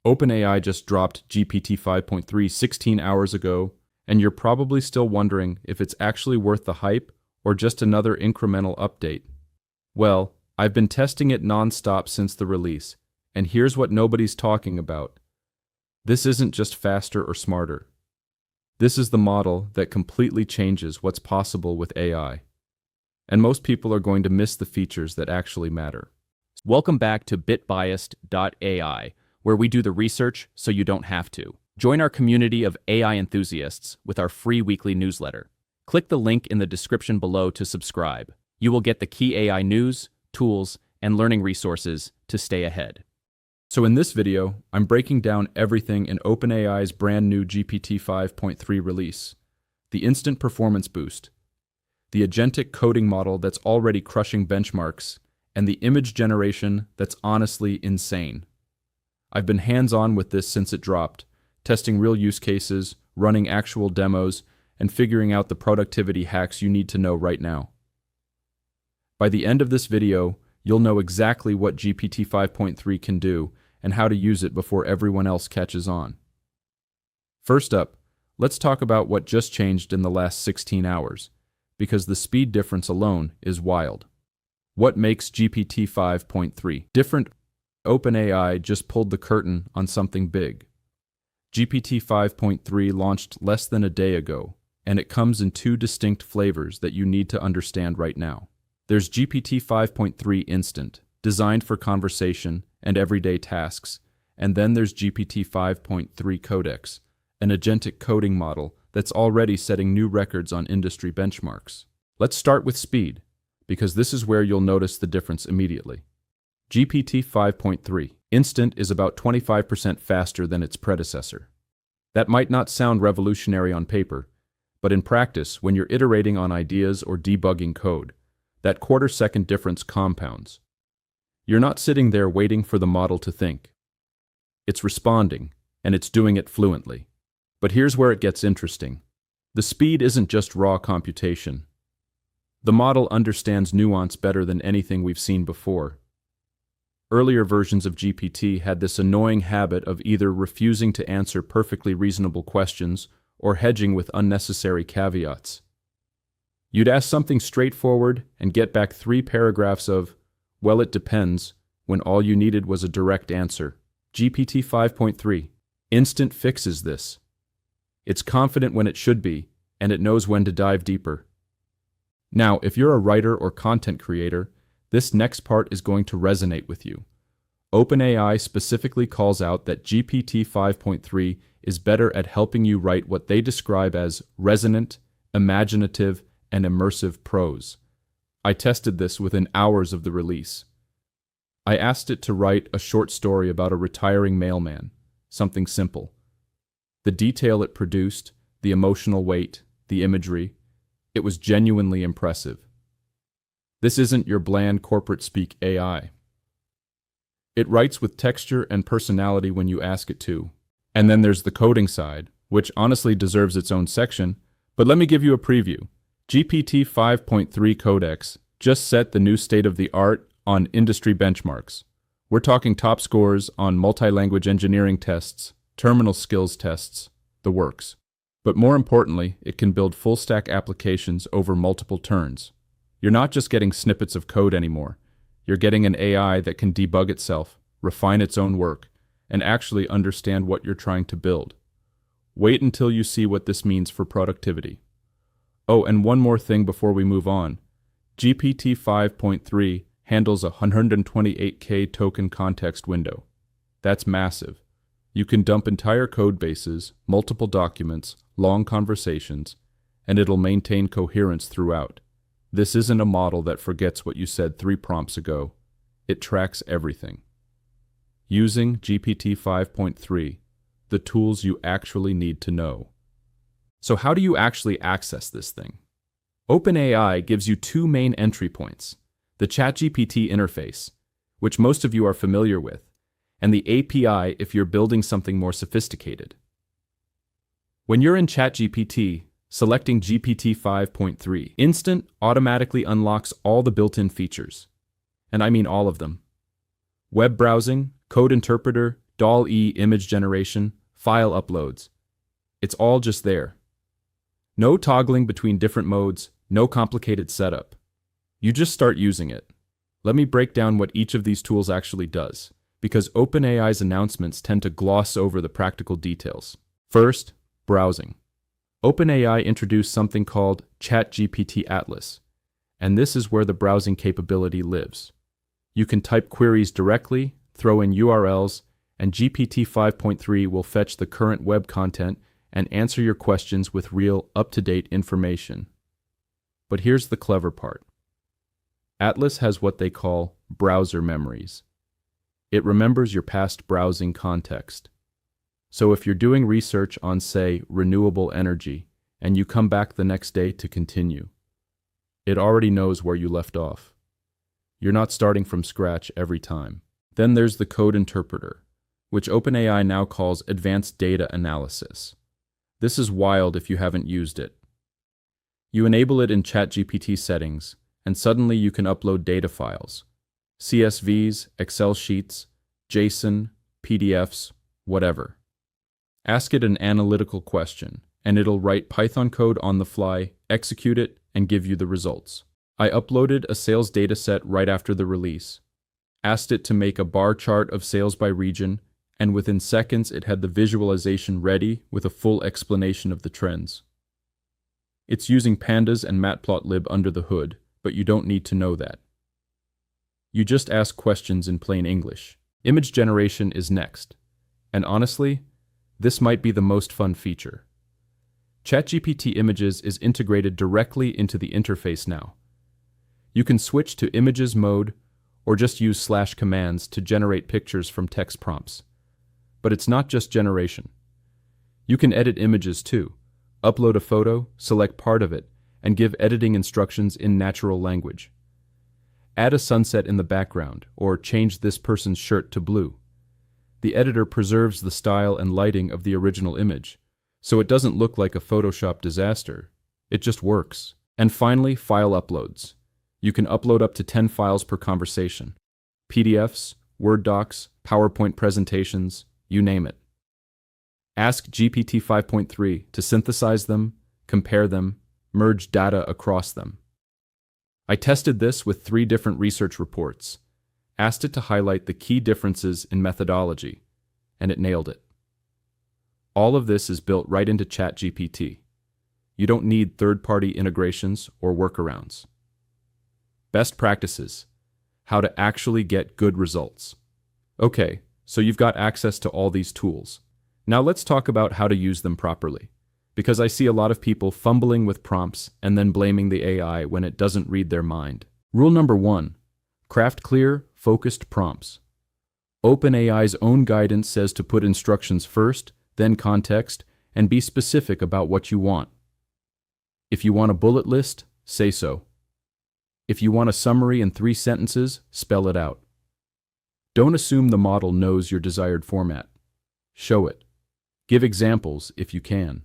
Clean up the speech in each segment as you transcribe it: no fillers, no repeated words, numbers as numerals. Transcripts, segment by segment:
OpenAI just dropped GPT 5.3 16 hours ago, and you're probably still wondering if it's actually worth the hype or just another incremental update. Well, I've been testing it non-stop since the release, and here's what nobody's talking about. This isn't just faster or smarter. This is the model that completely changes what's possible with AI. And most people are going to miss the features that actually matter. Welcome back to bitbiased.ai, where we do the research so you don't have to. Join our community of AI enthusiasts with our free weekly newsletter. Click the link in the description below to subscribe. You will get the key AI news, tools, and learning resources to stay ahead. So in this video, I'm breaking down everything in OpenAI's brand new GPT 5.3 release. The instant performance boost, the agentic coding model that's already crushing benchmarks, and the image generation that's honestly insane. I've been hands-on with this since it dropped, testing real use cases, running actual demos, and figuring out the productivity hacks you need to know right now. By the end of this video, you'll know exactly what GPT 5.3 can do and how to use it before everyone else catches on. First up, let's talk about what just changed in the last 16 hours, because the speed difference alone is wild. What makes GPT 5.3 different? OpenAI just pulled the curtain on something big. GPT 5.3 launched less than a day ago, and it comes in two distinct flavors that you need to understand right now. There's GPT 5.3 Instant, designed for conversation and everyday tasks, and then there's GPT 5.3 Codex, an agentic coding model that's already setting new records on industry benchmarks. Let's start with speed, because this is where you'll notice the difference immediately. GPT 5.3 Instant is about 25% faster than its predecessor. That might not sound revolutionary on paper, but in practice, when you're iterating on ideas or debugging code, that quarter-second difference compounds. You're not sitting there waiting for the model to think. It's responding, and it's doing it fluently. But here's where it gets interesting. The speed isn't just raw computation. The model understands nuance better than anything we've seen before. Earlier versions of GPT had this annoying habit of either refusing to answer perfectly reasonable questions or hedging with unnecessary caveats. You'd ask something straightforward and get back 3 paragraphs of, "Well, it depends," when all you needed was a direct answer. GPT 5.3 Instant fixes this. It's confident when it should be, and it knows when to dive deeper. Now, if you're a writer or content creator, this next part is going to resonate with you. OpenAI specifically calls out that GPT 5.3 is better at helping you write what they describe as resonant, imaginative, and immersive prose. I tested this within hours of the release. I asked it to write a short story about a retiring mailman, something simple. The detail it produced, the emotional weight, the imagery, it was genuinely impressive. This isn't your bland corporate speak AI. It writes with texture and personality when you ask it to. And then there's the coding side, which honestly deserves its own section, but let me give you a preview. GPT 5.3 Codex just set the new state-of-the-art on industry benchmarks. We're talking top scores on multi-language engineering tests, terminal skills tests, the works. But more importantly, it can build full-stack applications over multiple turns. You're not just getting snippets of code anymore. You're getting an AI that can debug itself, refine its own work, and actually understand what you're trying to build. Wait until you see what this means for productivity. Oh, and one more thing before we move on. GPT 5.3 handles a 128K token context window. That's massive. You can dump entire code bases, multiple documents, long conversations, and it'll maintain coherence throughout. This isn't a model that forgets what you said 3 prompts ago. It tracks everything. Using GPT 5.3, the tools you actually need to know. So how do you actually access this thing? OpenAI gives you 2 main entry points: the ChatGPT interface, which most of you are familiar with, and the API if you're building something more sophisticated. When you're in ChatGPT, selecting GPT 5.3 Instant automatically unlocks all the built-in features. And I mean all of them. Web browsing, code interpreter, DALL-E image generation, file uploads. It's all just there. No toggling between different modes, no complicated setup. You just start using it. Let me break down what each of these tools actually does, because OpenAI's announcements tend to gloss over the practical details. First, browsing. OpenAI introduced something called ChatGPT Atlas, and this is where the browsing capability lives. You can type queries directly, throw in URLs, and GPT-5.3 will fetch the current web content and answer your questions with real, up-to-date information. But here's the clever part. Atlas has what they call browser memories. It remembers your past browsing context. So if you're doing research on, say, renewable energy, and you come back the next day to continue, it already knows where you left off. You're not starting from scratch every time. Then there's the code interpreter, which OpenAI now calls advanced data analysis. This is wild if you haven't used it. You enable it in ChatGPT settings, and suddenly you can upload data files. CSVs, Excel sheets, JSON, PDFs, whatever. Ask it an analytical question, and it'll write Python code on the fly, execute it, and give you the results. I uploaded a sales dataset right after the release, asked it to make a bar chart of sales by region, and within seconds it had the visualization ready with a full explanation of the trends. It's using pandas and matplotlib under the hood, but you don't need to know that. You just ask questions in plain English. Image generation is next, and honestly, this might be the most fun feature. ChatGPT Images is integrated directly into the interface now. You can switch to images mode or just use /commands to generate pictures from text prompts. But it's not just generation. You can edit images too. Upload a photo, select part of it, and give editing instructions in natural language. Add a sunset in the background, or change this person's shirt to blue. The editor preserves the style and lighting of the original image, so it doesn't look like a Photoshop disaster. It just works. And finally, file uploads. You can upload up to 10 files per conversation. PDFs, Word docs, PowerPoint presentations, you name it. Ask GPT 5.3 to synthesize them, compare them, merge data across them. I tested this with 3 different research reports, asked it to highlight the key differences in methodology, and it nailed it. All of this is built right into ChatGPT. You don't need third-party integrations or workarounds. Best practices: how to actually get good results. Okay, so you've got access to all these tools. Now let's talk about how to use them properly, because I see a lot of people fumbling with prompts and then blaming the AI when it doesn't read their mind. Rule number 1, craft clear, focused prompts. OpenAI's own guidance says to put instructions first, then context, and be specific about what you want. If you want a bullet list, say so. If you want a summary in 3 sentences, spell it out. Don't assume the model knows your desired format. Show it. Give examples if you can.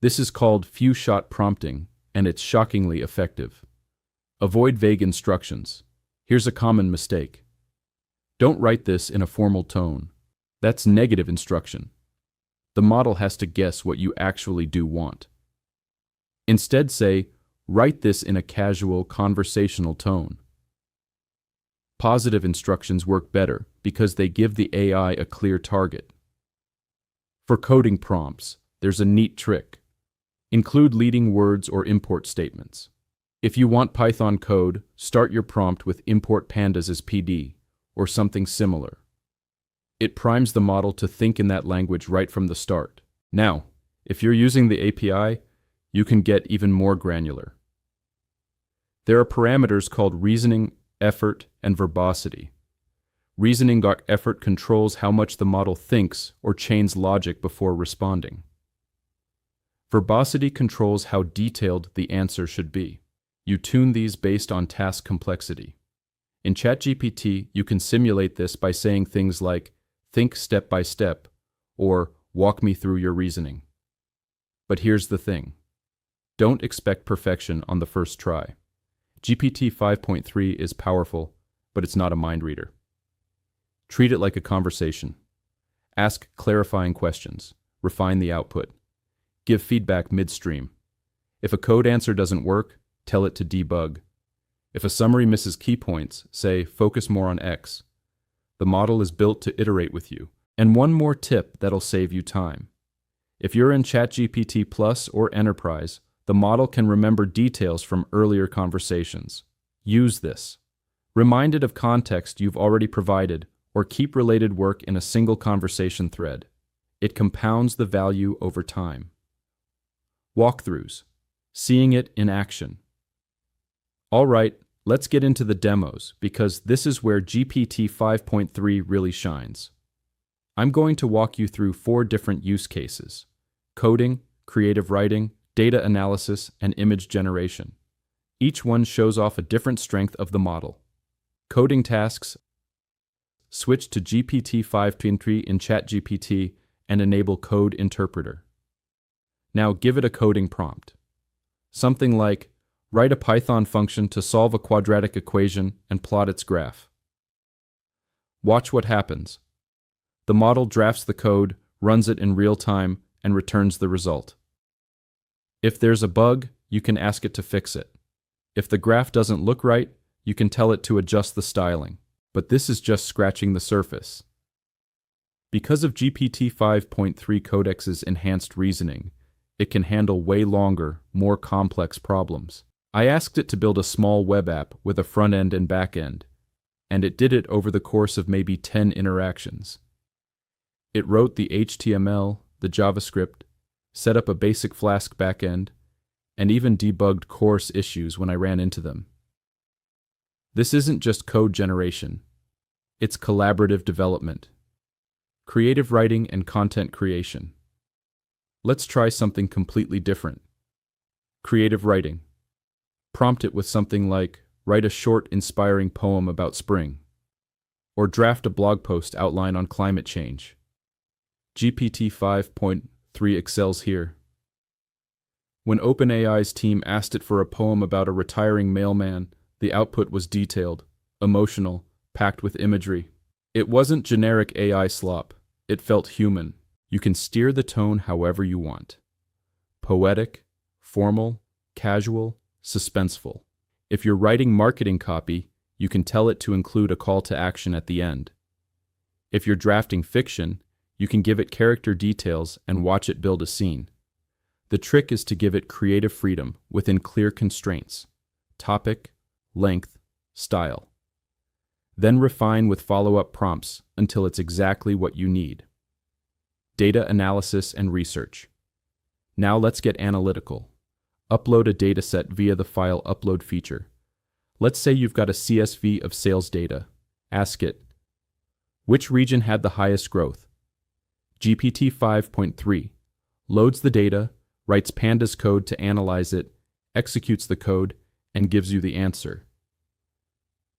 This is called few-shot prompting, and it's shockingly effective. Avoid vague instructions. Here's a common mistake. Don't write this in a formal tone. That's negative instruction. The model has to guess what you actually do want. Instead say, write this in a casual, conversational tone. Positive instructions work better because they give the AI a clear target. For coding prompts, there's a neat trick. Include leading words or import statements. If you want Python code, start your prompt with import pandas as PD, or something similar. It primes the model to think in that language right from the start. Now, if you're using the API, you can get even more granular. There are parameters called reasoning, effort, and verbosity. Reasoning effort controls how much the model thinks or chains logic before responding. Verbosity controls how detailed the answer should be. You tune these based on task complexity. In ChatGPT, you can simulate this by saying things like, think step by step, or walk me through your reasoning. But here's the thing. Don't expect perfection on the first try. GPT 5.3 is powerful, but it's not a mind reader. Treat it like a conversation. Ask clarifying questions. Refine the output. Give feedback midstream. If a code answer doesn't work, tell it to debug. If a summary misses key points, say, focus more on X. The model is built to iterate with you. And one more tip that'll save you time. If you're in ChatGPT Plus or Enterprise, the model can remember details from earlier conversations. Use this. Remind it of context you've already provided, or keep related work in a single conversation thread. It compounds the value over time. Walkthroughs. Seeing it in action. All right, let's get into the demos, because this is where GPT 5.3 really shines. I'm going to walk you through 4 different use cases: coding, creative writing, data analysis, and image generation. Each one shows off a different strength of the model. Coding tasks: switch to GPT 5.3 in ChatGPT and enable Code Interpreter. Now give it a coding prompt. Something like, write a Python function to solve a quadratic equation and plot its graph. Watch what happens. The model drafts the code, runs it in real time, and returns the result. If there's a bug, you can ask it to fix it. If the graph doesn't look right, you can tell it to adjust the styling. But this is just scratching the surface. Because of GPT 5.3 Codex's enhanced reasoning, it can handle way longer, more complex problems. I asked it to build a small web app with a front end and back end, and it did it over the course of maybe 10 interactions. It wrote the HTML, the JavaScript, set up a basic Flask backend, and even debugged coarse issues when I ran into them. This isn't just code generation. It's collaborative development, creative writing, and content creation. Let's try something completely different. Creative writing. Prompt it with something like, write a short, inspiring poem about spring, or draft a blog post outline on climate change. GPT 5.3 excels here. When OpenAI's team asked it for a poem about a retiring mailman, the output was detailed, emotional, packed with imagery. It wasn't generic AI slop. It felt human. You can steer the tone however you want. Poetic, formal, casual, suspenseful. If you're writing marketing copy, you can tell it to include a call to action at the end. If you're drafting fiction, you can give it character details and watch it build a scene. The trick is to give it creative freedom within clear constraints: topic, length, style. Then refine with follow-up prompts until it's exactly what you need. Data analysis and research. Now let's get analytical. Upload a dataset via the file upload feature. Let's say you've got a CSV of sales data. Ask it, which region had the highest growth? GPT 5.3 loads the data, writes pandas code to analyze it, executes the code, and gives you the answer.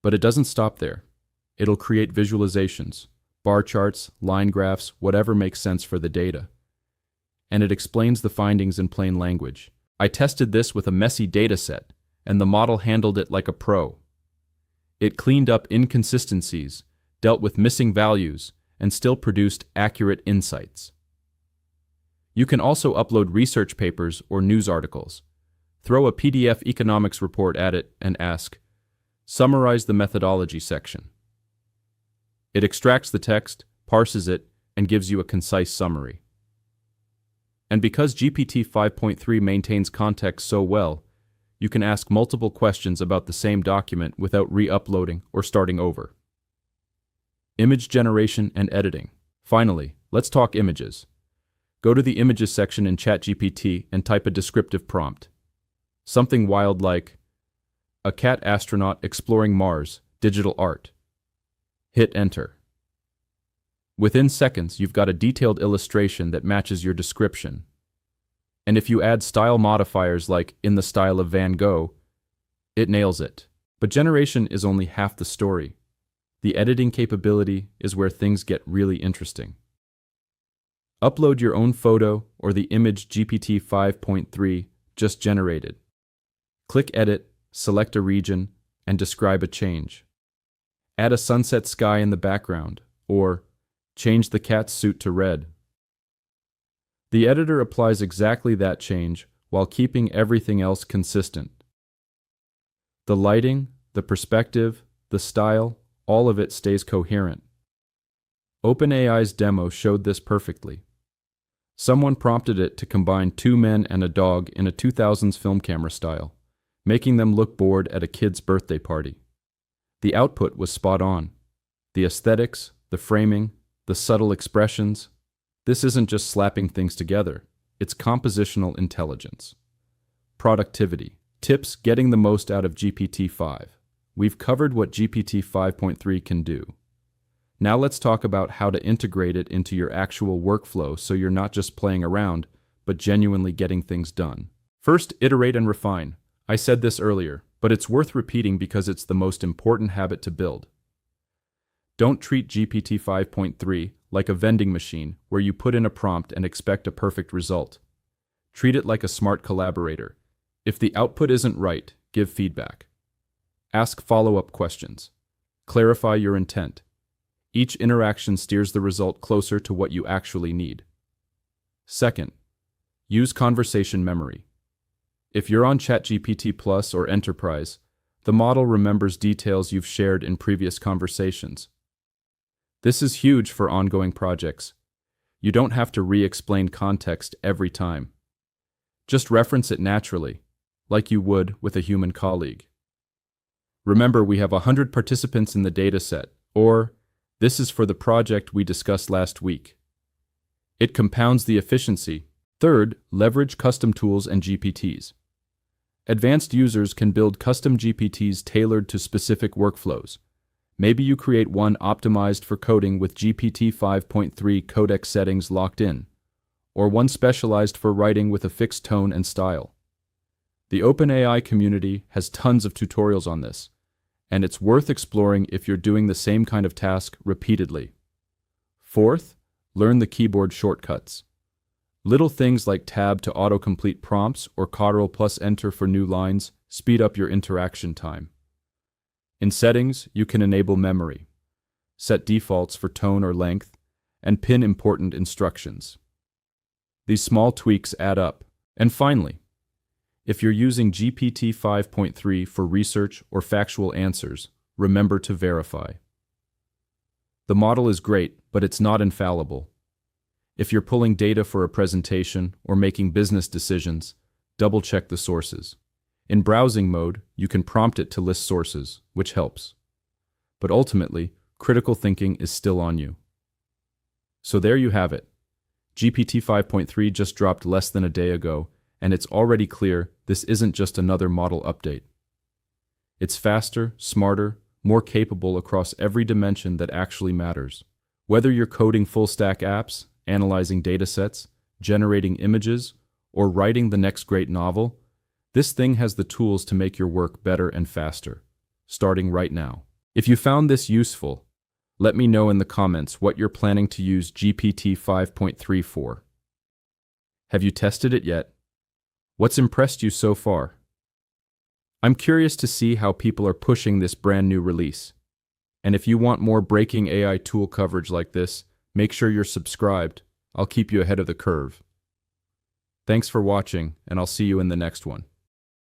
But it doesn't stop there. It'll create visualizations, bar charts, line graphs, whatever makes sense for the data. And it explains the findings in plain language. I tested this with a messy dataset, and the model handled it like a pro. It cleaned up inconsistencies, dealt with missing values, and still produced accurate insights. You can also upload research papers or news articles. Throw a PDF economics report at it and ask, summarize the methodology section. It extracts the text, parses it, and gives you a concise summary. And because GPT 5.3 maintains context so well, you can ask multiple questions about the same document without re-uploading or starting over. Image generation and editing. Finally, let's talk images. Go to the images section in ChatGPT and type a descriptive prompt. Something wild like, a cat astronaut exploring Mars, digital art. Hit enter. Within seconds, you've got a detailed illustration that matches your description. And if you add style modifiers like in the style of Van Gogh, it nails it. But generation is only half the story. The editing capability is where things get really interesting. Upload your own photo or the image GPT 5.3 just generated. Click Edit, select a region, and describe a change. Add a sunset sky in the background, or change the cat's suit to red. The editor applies exactly that change while keeping everything else consistent. The lighting, the perspective, the style, all of it stays coherent. OpenAI's demo showed this perfectly. Someone prompted it to combine two men and a dog in a 2000s film camera style, making them look bored at a kid's birthday party. The output was spot on. The aesthetics, the framing, the subtle expressions. This isn't just slapping things together, it's compositional intelligence. Productivity. Tips getting the most out of GPT-5. We've covered what GPT 5.3 can do. Now let's talk about how to integrate it into your actual workflow so you're not just playing around, but genuinely getting things done. First, iterate and refine. I said this earlier, but it's worth repeating because it's the most important habit to build. Don't treat GPT 5.3 like a vending machine where you put in a prompt and expect a perfect result. Treat it like a smart collaborator. If the output isn't right, give feedback. Ask follow-up questions. Clarify your intent. Each interaction steers the result closer to what you actually need. Second, use conversation memory. If you're on ChatGPT Plus or Enterprise, the model remembers details you've shared in previous conversations. This is huge for ongoing projects. You don't have to re-explain context every time. Just reference it naturally, like you would with a human colleague. Remember, we have 100 participants in the dataset, or this is for the project we discussed last week. It compounds the efficiency. Third, leverage custom tools and GPTs. Advanced users can build custom GPTs tailored to specific workflows. Maybe you create one optimized for coding with GPT 5.3 codec settings locked in, or one specialized for writing with a fixed tone and style. The OpenAI community has tons of tutorials on this, and it's worth exploring if you're doing the same kind of task repeatedly. Fourth, learn the keyboard shortcuts. Little things like tab to autocomplete prompts or Ctrl plus enter for new lines speed up your interaction time. In settings, you can enable memory, set defaults for tone or length, and pin important instructions. These small tweaks add up. And finally, if you're using GPT 5.3 for research or factual answers, remember to verify. The model is great, but it's not infallible. If you're pulling data for a presentation or making business decisions, double-check the sources. In browsing mode, you can prompt it to list sources, which helps. But ultimately, critical thinking is still on you. So there you have it. GPT 5.3 just dropped less than a day ago, and it's already clear this isn't just another model update. It's faster, smarter, more capable across every dimension that actually matters. Whether you're coding full-stack apps, analyzing datasets, generating images, or writing the next great novel, this thing has the tools to make your work better and faster, starting right now. If you found this useful, let me know in the comments what you're planning to use GPT 5.3 for. Have you tested it yet? What's impressed you so far? I'm curious to see how people are pushing this brand new release. And if you want more breaking AI tool coverage like this, make sure you're subscribed. I'll keep you ahead of the curve. Thanks for watching, and I'll see you in the next one.